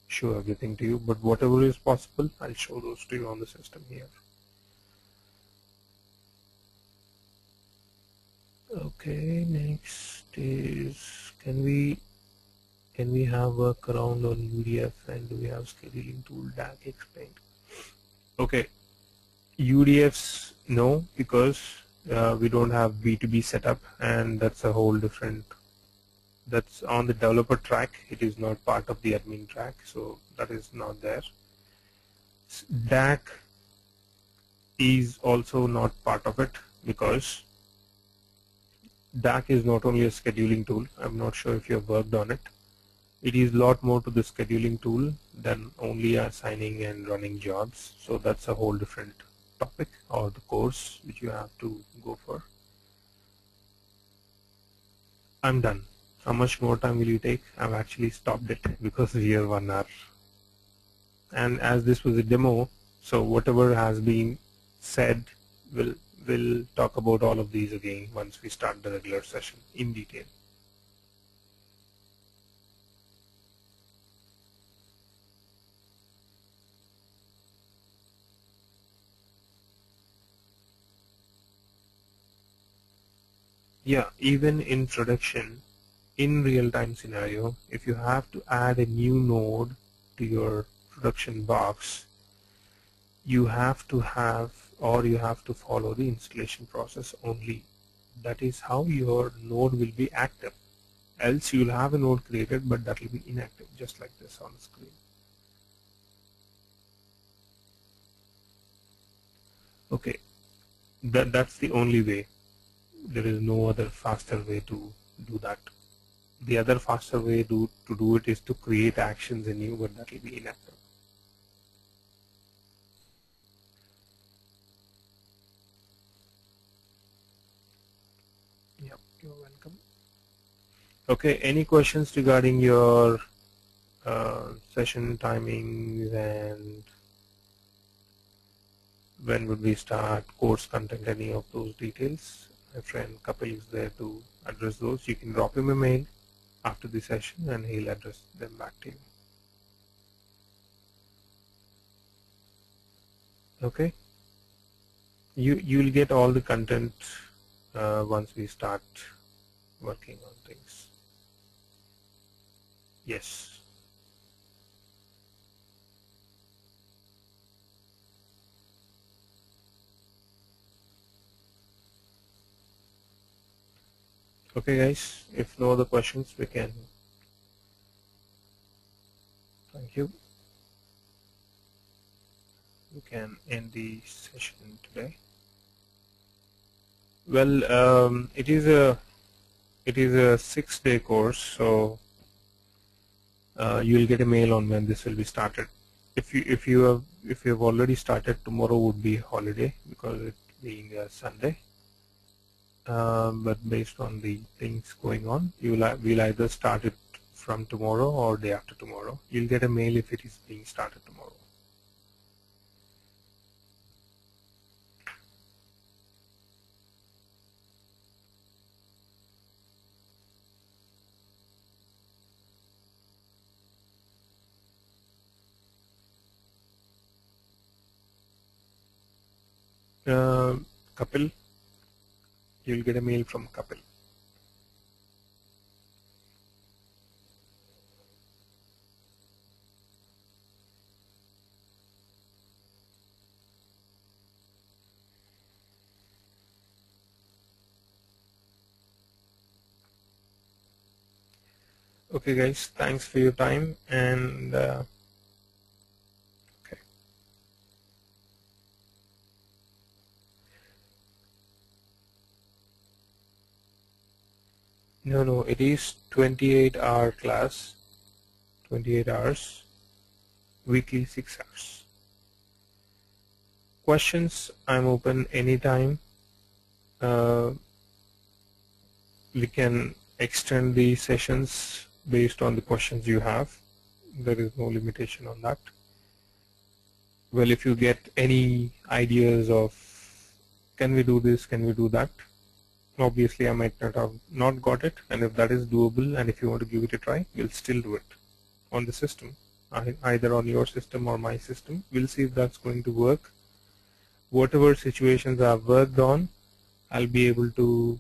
A: show everything to you, but whatever is possible, I'll show those to you on the system here. Okay, next is, can we have workaround on UDF, and do we have scheduling tool DAC explained? Okay, UDFs no, because we don't have B2B setup, and that's a whole different, that's on the developer track. It is not part of the admin track, so that is not there. DAC is also not part of it, because DAC is not only a scheduling tool. I'm not sure if you have worked on it. It is a lot more to the scheduling tool than only assigning and running jobs. So that's a whole different topic, or the course which you have to go for. I'm done. How much more time will you take? I've actually stopped it because we are 1 hour. And as this was a demo, so whatever has been said, we'll talk about all of these again once we start the regular session in detail. Yeah, even in production, in real-time scenario, if you have to add a new node to your production box, you have to have, or you have to follow the installation process only. That is how your node will be active. Else you'll have a node created, but that will be inactive, just like this on the screen. Okay, that's the only way. There is no other faster way to do that. The other faster way to do it is to create actions in you, but that will be inactive. Yep, you're welcome. Okay, any questions regarding your session timings and when would we start, course content, any of those details? My friend Kapil is there to address those. You can drop him a mail after the session and he'll address them back to you. Okay, you'll get all the content once we start working on things. Yes. Okay guys, if no other questions, we can. Thank you. We can end the session today. Well, it is a 6-day course, so you'll get a mail on when this will be started. If you have already started, tomorrow would be holiday because it being a Sunday. But based on the things going on, we'll either start it from tomorrow or day after tomorrow. You'll get a mail if it is being started tomorrow. Kapil, you'll get a mail from Kapil. Okay guys, thanks for your time, and okay. No, it is 28-hour class, 28 hours, weekly 6 hours. Questions, I'm open anytime. We can extend the sessions based on the questions you have. There is no limitation on that. Well, if you get any ideas of can we do this, can we do that, obviously I might not have not got it, and if that is doable and if you want to give it a try, we'll still do it on the system, either on your system or my system. We'll see if that's going to work. Whatever situations I've worked on, I'll be able to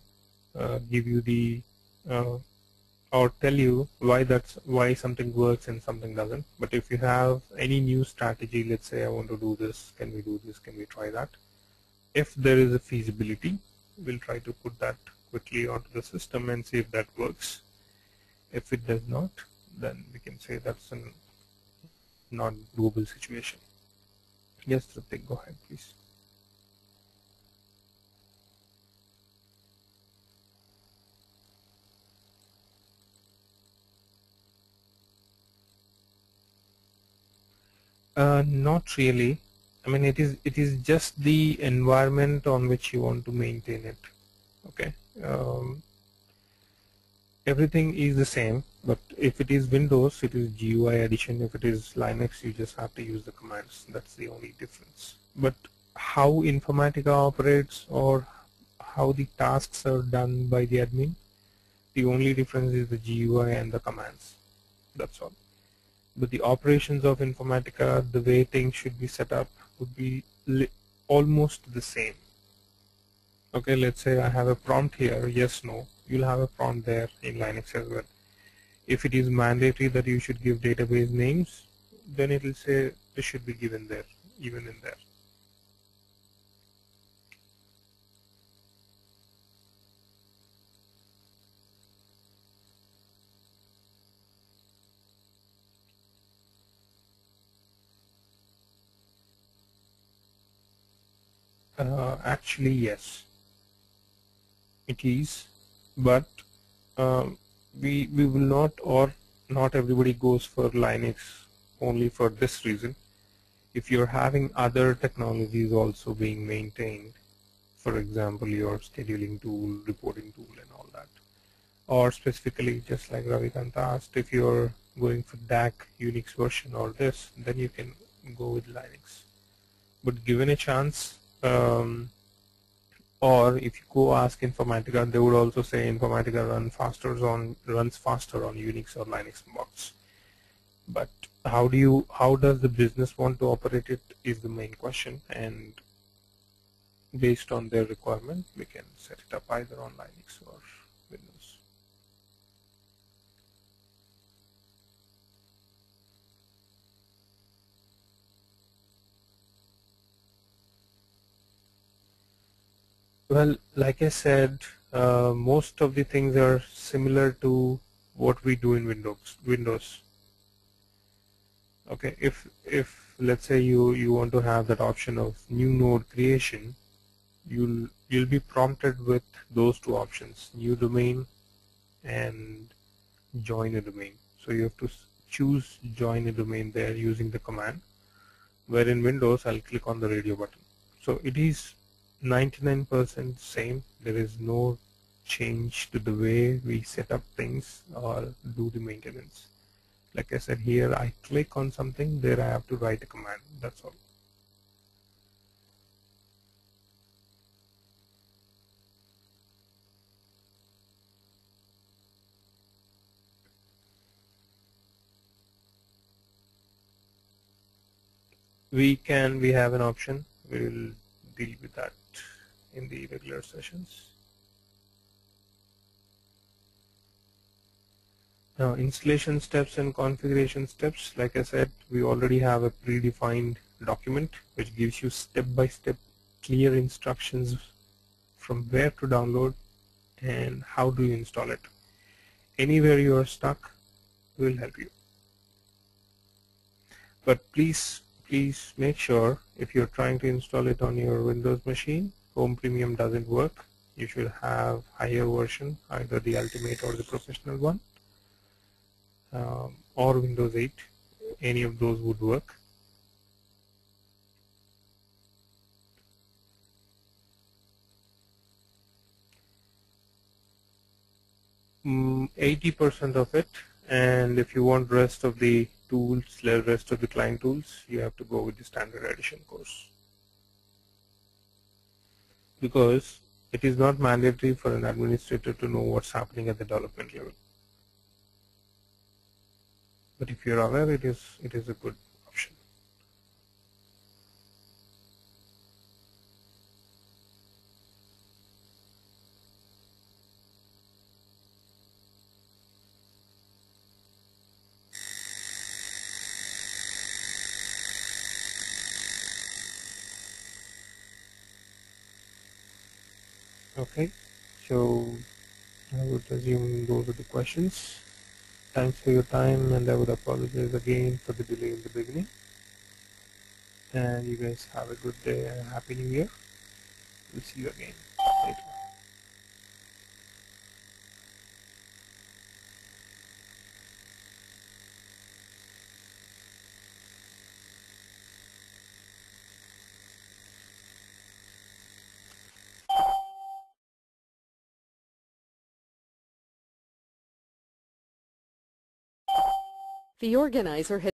A: give you the or tell you why something works and something doesn't. But if you have any new strategy, let's say I want to do this, can we do this, can we try that? If there is a feasibility, we'll try to put that quickly onto the system and see if that works. If it does not, then we can say that's a not doable situation. Yes, Ritik, go ahead, please. Not really. I mean, it is just the environment on which you want to maintain it. Okay. Everything is the same, but if it is Windows, it is GUI addition. If it is Linux, you just have to use the commands. That's the only difference. But how Informatica operates or how the tasks are done by the admin, the only difference is the GUI and the commands. That's all. But the operations of Informatica, the way things should be set up, would be almost the same. Okay, let's say I have a prompt here, yes, no. You'll have a prompt there in Linux as well. If it is mandatory that you should give database names, then it will say this should be given there, even in there. Actually, yes, it is, but we will not, or not everybody goes for Linux only for this reason. If you're having other technologies also being maintained, for example, your scheduling tool, reporting tool, and all that, or specifically, just like Ravikant asked, if you're going for DAC Unix version or this, then you can go with Linux. But given a chance, or if you go ask Informatica, they would also say Informatica runs faster on Unix or Linux box. But how does the business want to operate it is the main question, and based on their requirement, we can set it up either on Linux or Windows. Well, like I said, most of the things are similar to what we do in Windows. Okay, if let's say you want to have that option of new node creation, you'll be prompted with those two options, new domain and join a domain. So you have to choose join a domain there using the command, where in Windows I'll click on the radio button. So it is 99% same. There is no change to the way we set up things or do the maintenance. Like I said, here I click on something, there I have to write a command. That's all. We have an option. We will deal with that in the regular sessions. Now, installation steps and configuration steps, like I said, we already have a predefined document which gives you step-by-step clear instructions from where to download and how do you install it. Anywhere you are stuck, will help you. But please make sure if you're trying to install it on your Windows machine, Home Premium doesn't work. You should have higher version, either the Ultimate or the Professional one, or Windows 8. Any of those would work. Mm, 80% of it, and if you want rest of the tools, rest of the client tools, you have to go with the standard edition course, because it is not mandatory for an administrator to know what's happening at the development level. But if you're aware, it is a good option. Okay, so I would assume those are the questions. Thanks for your time, and I would apologize again for the delay in the beginning. And you guys have a good day and Happy New Year. We'll see you again later.
B: The organizer has